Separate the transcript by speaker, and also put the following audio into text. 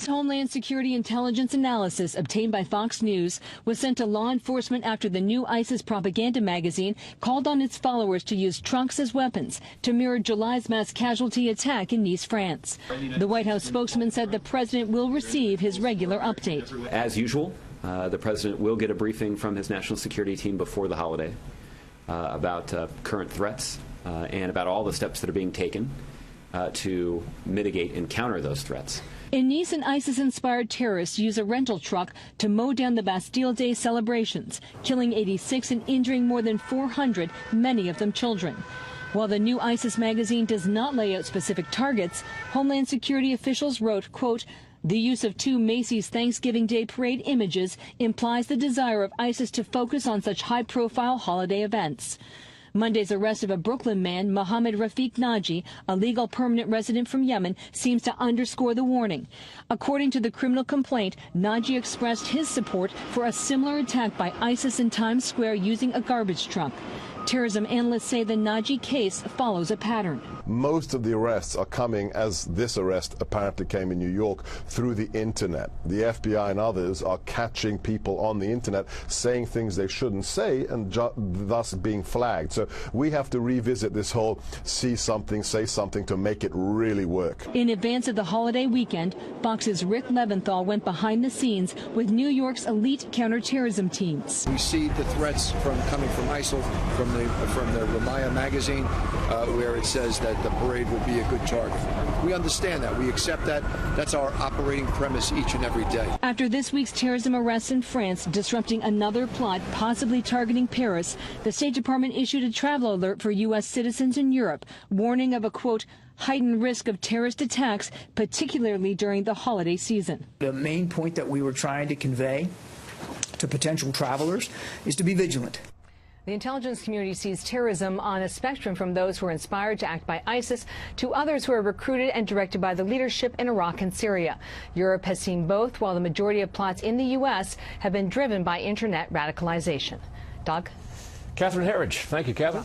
Speaker 1: Homeland Security intelligence analysis obtained by Fox News was sent to law enforcement after the new ISIS propaganda magazine called on its followers to use trucks as weapons to mirror July's mass casualty attack in Nice, France. The White House spokesman said the president will receive his regular update.
Speaker 2: As usual, the president will get a briefing from his national security team before the holiday about current threats and about all the steps that are being taken to mitigate and counter those threats.
Speaker 1: In Nice, an ISIS-inspired terrorist used a rental truck to mow down the Bastille Day celebrations, killing 86 and injuring more than 400, many of them children. While the new ISIS magazine does not lay out specific targets, Homeland Security officials wrote, quote, "The use of two Macy's Thanksgiving Day parade images implies the desire of ISIS to focus on such high-profile holiday events." Monday's arrest of a Brooklyn man, Mohammed Rafiq Naji, a legal permanent resident from Yemen, seems to underscore the warning. According to the criminal complaint, Naji expressed his support for a similar attack by ISIS in Times Square using a garbage truck. Terrorism analysts say the Naji case follows a pattern.
Speaker 3: Most of the arrests are coming, as this arrest apparently came in New York, through the internet. The FBI and others are catching people on the internet saying things they shouldn't say and thus being flagged. So we have to revisit this whole see something, say something to make it really work.
Speaker 1: In advance of the holiday weekend, Fox's Rick Leventhal went behind the scenes with New York's elite counterterrorism teams.
Speaker 4: We see the threats coming from ISIL, from the Ramaya magazine, where it says that the parade will be a good target. We understand that. We accept that. That's our operating premise each and every day.
Speaker 1: After this week's terrorism arrests in France, disrupting another plot possibly targeting Paris, the State Department issued a travel alert for U.S. citizens in Europe, warning of a, quote, heightened risk of terrorist attacks, particularly during the holiday season.
Speaker 5: The main point that we were trying to convey to potential travelers is to be vigilant.
Speaker 1: The intelligence community sees terrorism on a spectrum from those who are inspired to act by ISIS to others who are recruited and directed by the leadership in Iraq and Syria. Europe has seen both, while the majority of plots in the U.S. have been driven by internet radicalization. Doug?
Speaker 6: Catherine Herridge. Thank you, Catherine.